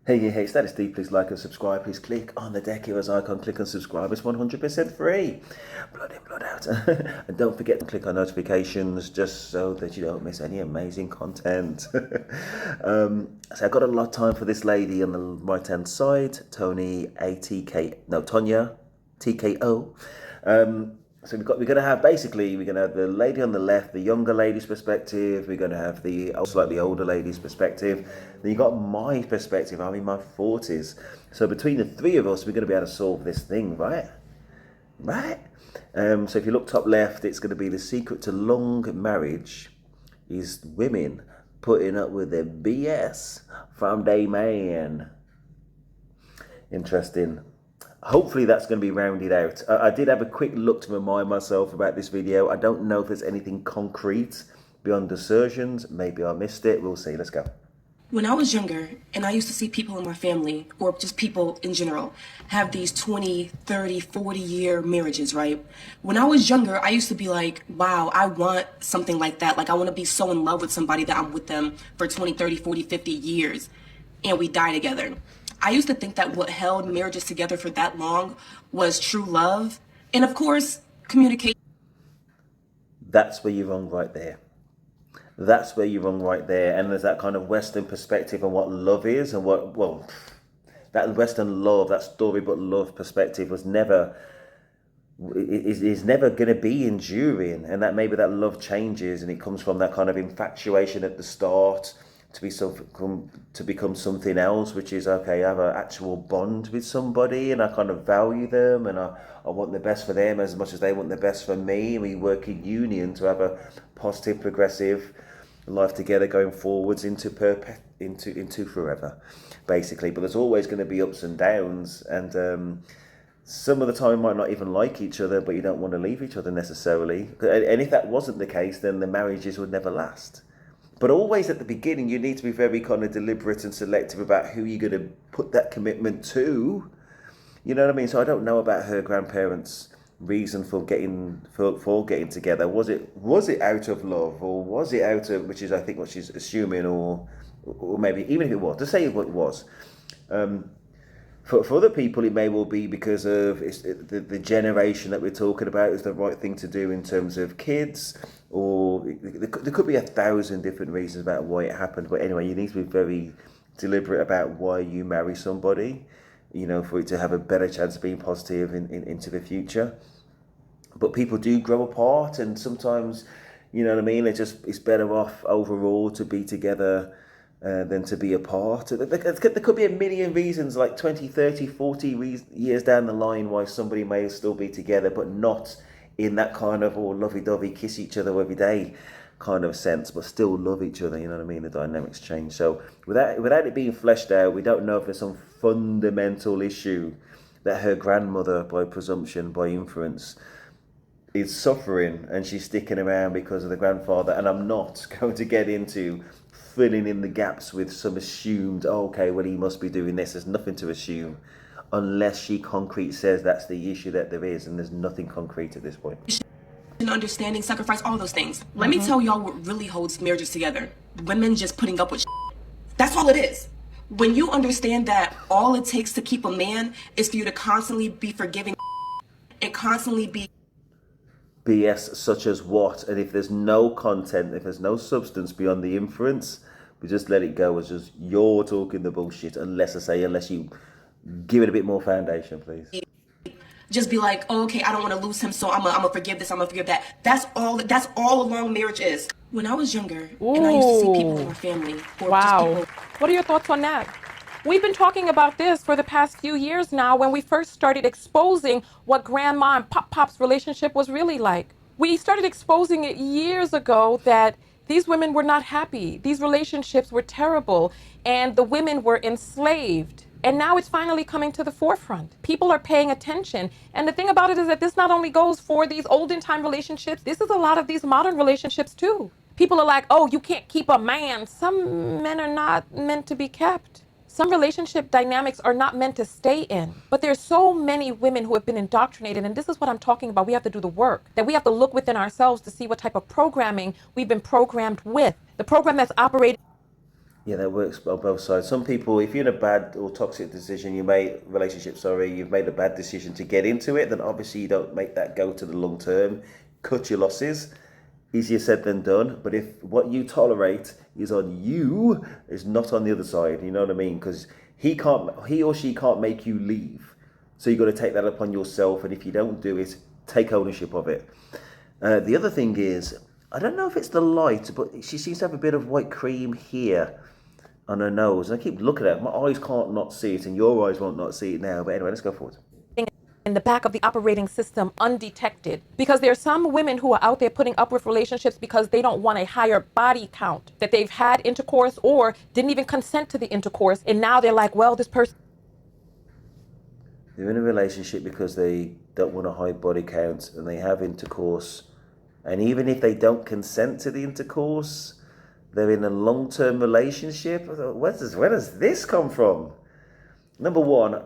Hey, status D, please like and subscribe. Please click on the Deck Heroes icon, click on subscribe. It's 100% free. Blood in, blood out. And don't forget to click on notifications just so that you don't miss any amazing content. So I've got a lot of time for this lady on the right hand side, Tonya TKO. So we're going to have the lady on the left, the younger lady's perspective. We're going to have the slightly older lady's perspective. Then you got my perspective. I'm in my 40s. So between the three of us, we're going to be able to solve this thing, right? Right? So if you look top left, it's going to be the secret to long marriage is women putting up with their BS from their man. Interesting. Hopefully that's going to be rounded out. I did have a quick look to remind myself about this video. I don't know if there's anything concrete beyond assertions. Maybe I missed it. We'll see. Let's go. When I was younger, and I used to see people in my family, or just people in general, have these 20, 30, 40-year marriages, right? When I was younger, I used to be like, wow, I want something like that. Like, I want to be so in love with somebody that I'm with them for 20, 30, 40, 50 years, and we die together. I used to think that what held marriages together for that long was true love, and of course, communication. That's where you're wrong right there. That's where you're wrong right there. And there's that kind of Western perspective on what love is and that Western love, that storybook love perspective is never going to be enduring. And that maybe that love changes and it comes from that kind of infatuation at the start to become something else, which is, okay, I have an actual bond with somebody and I kind of value them and I want the best for them as much as they want the best for me. And we work in union to have a positive, progressive life together going forwards into forever, basically. But there's always going to be ups and downs, and some of the time might not even like each other, but you don't want to leave each other necessarily. And if that wasn't the case, then the marriages would never last. But always at the beginning, you need to be very kind of deliberate and selective about who you're going to put that commitment to. You know what I mean? So I don't know about her grandparents' reason for getting together. Was it out of love, or was it out of, which is I think what she's assuming, or maybe even if it was, to say what it was. For other people, it may well be because of the generation that we're talking about is the right thing to do in terms of kids, or there could be 1,000 different reasons about why it happened. But anyway, you need to be very deliberate about why you marry somebody, you know, for it to have a better chance of being positive into the future. But people do grow apart, and sometimes, you know what I mean, it's better off overall to be together than to be apart. There could be a million reasons, like 20, 30, 40 years down the line, why somebody may still be together, but not in that kind of lovey-dovey, kiss each other every day kind of sense, but still love each other. You know what I mean? The dynamics change. So without it being fleshed out, we don't know if there's some fundamental issue that her grandmother, by presumption, by inference, is suffering, and she's sticking around because of the grandfather. And I'm not going to get into filling in the gaps with some assumed, oh, okay, well, he must be doing this. There's nothing to assume unless she concrete says that's the issue that there is, and there's nothing concrete at this point. Understanding, sacrifice, all those things. Let me tell y'all what really holds marriages together. Women just putting up with shit. That's all it is. When you understand that all it takes to keep a man is for you to constantly be forgiving and constantly be BS such as what? And if there's no content, if there's no substance beyond the inference, we just let it go as just you're talking the bullshit, unless you give it a bit more foundation, please. just be like, oh, okay, I don't want to lose him, so I'm gonna forgive this, I'm gonna forgive that. That's all a long marriage is. When I was younger, and I used to see people in my family. Wow. What are your thoughts on that? We've been talking about this for the past few years now when we first started exposing what grandma and pop's relationship was really like. We started exposing it years ago that these women were not happy. These relationships were terrible and the women were enslaved. And now it's finally coming to the forefront. People are paying attention. And the thing about it is that this not only goes for these olden time relationships, this is a lot of these modern relationships too. People are like, oh, you can't keep a man. Some men are not meant to be kept. Some relationship dynamics are not meant to stay in. But there's so many women who have been indoctrinated, and this is what I'm talking about. We have to do the work, that we have to look within ourselves to see what type of programming we've been programmed with. The program that's operated. Yeah, that works on both sides. Some people, if you're in a bad or toxic decision, you made relationship, sorry, you've made a bad decision to get into it, then obviously you don't make that go to the long term. Cut your losses. Easier said than done. But if what you tolerate is on you, it's not on the other side. You know what I mean? Because he or she can't make you leave. So you've got to take that upon yourself. And if you don't do it, take ownership of it. The other thing is, I don't know if it's the light, but she seems to have a bit of white cream here on her nose. And I keep looking at it. My eyes can't not see it, and your eyes won't not see it now. But anyway, let's go forward. In the back of the operating system undetected, because there are some women who are out there putting up with relationships because they don't want a higher body count, that they've had intercourse or didn't even consent to the intercourse, and now they're like, well, this person. They're in a relationship because they don't want a high body count, and they have intercourse. And even if they don't consent to the intercourse, they're in a long-term relationship. Where does this come from? Number one,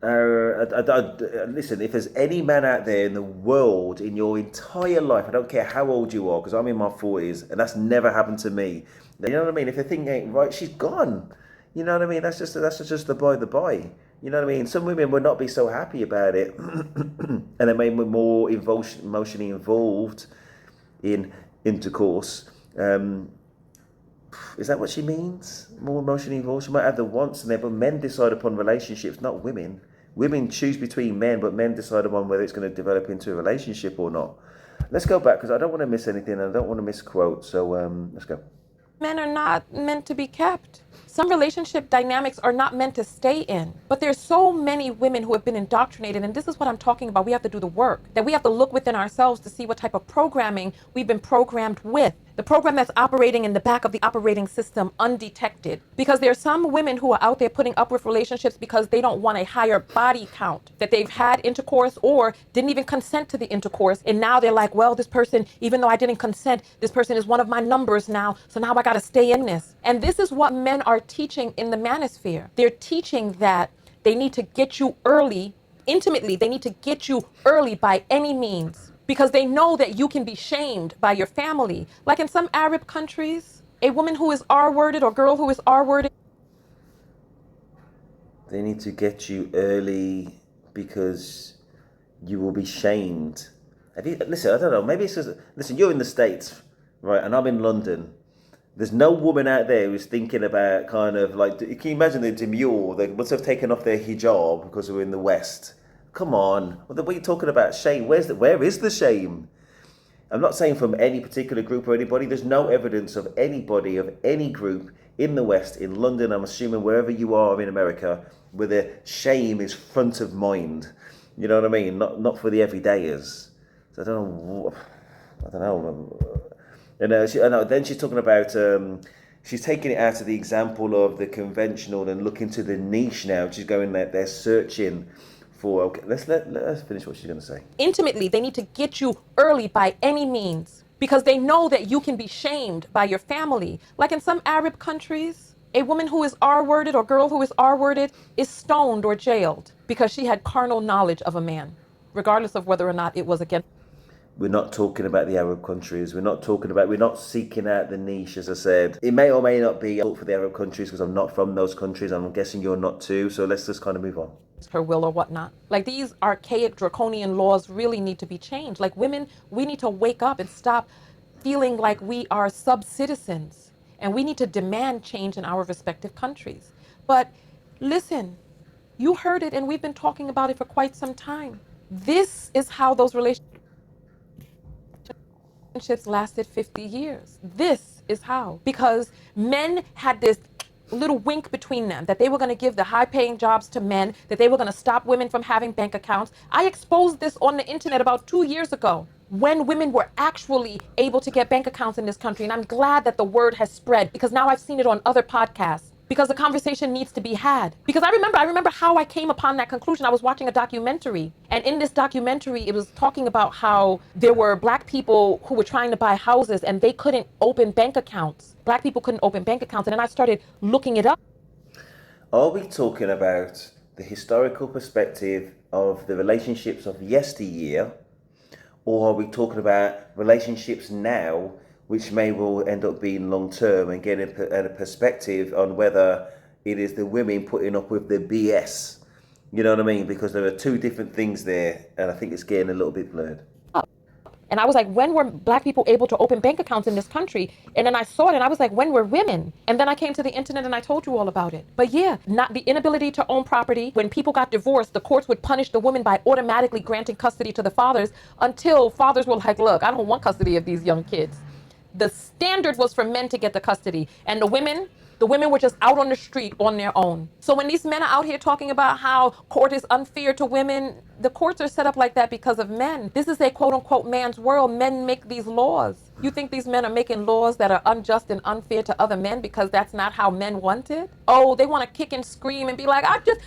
listen, if there's any man out there in the world, in your entire life, I don't care how old you are, because I'm in my 40s, and that's never happened to me. You know what I mean? If the thing ain't right, she's gone. You know what I mean? That's just the by the by. You know what I mean? Some women would not be so happy about it, and they may be more emotionally involved in intercourse. Is that what she means? More emotionally involved? She might have the wants and there, but men decide upon relationships, not women. Women choose between men, but men decide upon whether it's going to develop into a relationship or not. Let's go back, because I don't want to miss anything and I don't want to misquote. So let's go. Men are not meant to be kept. Some relationship dynamics are not meant to stay in. But there's so many women who have been indoctrinated, and this is what I'm talking about. We have to do the work, that we have to look within ourselves to see what type of programming we've been programmed with. The program that's operating in the back of the operating system undetected. Because there are some women who are out there putting up with relationships because they don't want a higher body count, that they've had intercourse or didn't even consent to the intercourse. And now they're like, well, this person, even though I didn't consent, this person is one of my numbers now. So now I got to stay in this. And this is what men are teaching in the manosphere. They're teaching that they need to get you early, intimately. They need to get you early by any means, because they know that you can be shamed by your family. Like in some Arab countries, a woman who is R-worded or girl who is R-worded. They need to get you early because you will be shamed. Listen, I don't know, maybe it's just, listen, you're in the States, right, and I'm in London. There's no woman out there who's thinking about kind of like, can you imagine the demure, they must have taken off their hijab because we're in the West. Come on, what are you talking about? Shame? Where is the shame? I'm not saying from any particular group or anybody. There's no evidence of anybody of any group in the West, in London, I'm assuming wherever you are in America, where the shame is front of mind. You know what I mean? Not for the everydayers. So I don't know. And then she's talking about, she's taking it out of the example of the conventional and looking to the niche now. She's going there, they're searching for, okay, let's finish what she's going to say. Intimately, they need to get you early by any means, because they know that you can be shamed by your family. Like in some Arab countries, a woman who is R-worded or girl who is R-worded is stoned or jailed because she had carnal knowledge of a man, regardless of whether or not it was against. We're not talking about the Arab countries. We're not seeking out the niche, as I said. It may or may not be for the Arab countries because I'm not from those countries. I'm guessing you're not too. So let's just kind of move on. Her will or whatnot. Like, these archaic draconian laws really need to be changed. Like, women, we need to wake up and stop feeling like we are sub-citizens. And we need to demand change in our respective countries. But listen, you heard it and we've been talking about it for quite some time. This is how those relationships lasted 50 years. This is how. Because men had this little wink between them that they were going to give the high-paying jobs to men, that they were going to stop women from having bank accounts. I exposed this on the internet about 2 years ago, when women were actually able to get bank accounts in this country. And I'm glad that the word has spread, because now I've seen it on other podcasts. Because the conversation needs to be had. Because I remember how I came upon that conclusion. I was watching a documentary, and in this documentary, it was talking about how there were black people who were trying to buy houses and they couldn't open bank accounts. Black people couldn't open bank accounts, and then I started looking it up. Are we talking about the historical perspective of the relationships of yesteryear, or are we talking about relationships now which may well end up being long term, and getting a perspective on whether it is the women putting up with the BS. You know what I mean? Because there are two different things there, and I think it's getting a little bit blurred. And I was like, when were black people able to open bank accounts in this country? And then I saw it and I was like, when were women? And then I came to the internet and I told you all about it. But yeah, not the inability to own property. When people got divorced, the courts would punish the woman by automatically granting custody to the fathers until fathers were like, look, I don't want custody of these young kids. The standard was for men to get the custody, and the women were just out on the street on their own. So when these men are out here talking about how court is unfair to women, the courts are set up like that because of men. This is a quote unquote man's world. Men make these laws. You think these men are making laws that are unjust and unfair to other men because that's not how men want it? Oh, they want to kick and scream and be like, I just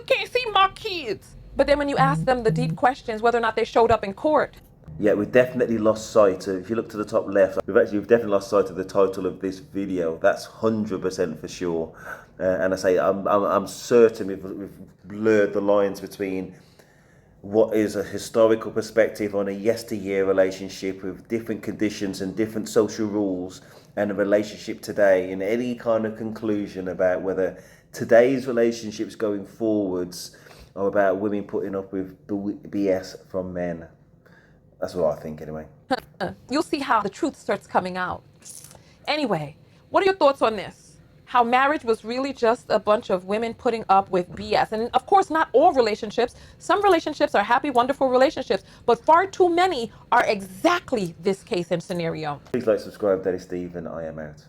can't see my kids. But then when you ask them the deep questions, whether or not they showed up in court, Yeah, we've definitely lost sight of, if you look to the top left, we've definitely lost sight of the title of this video. That's 100% for sure. And I say, I'm certain we've blurred the lines between what is a historical perspective on a yesteryear relationship with different conditions and different social rules, and a relationship today, in any kind of conclusion about whether today's relationships going forwards are about women putting up with BS from men. That's what I think, anyway. you'll see how the truth starts coming out. Anyway, what are your thoughts on this? How marriage was really just a bunch of women putting up with BS. And of course, not all relationships. Some relationships are happy, wonderful relationships, but far too many are exactly this case and scenario. Please like, subscribe, Daddy Steve, and I am out.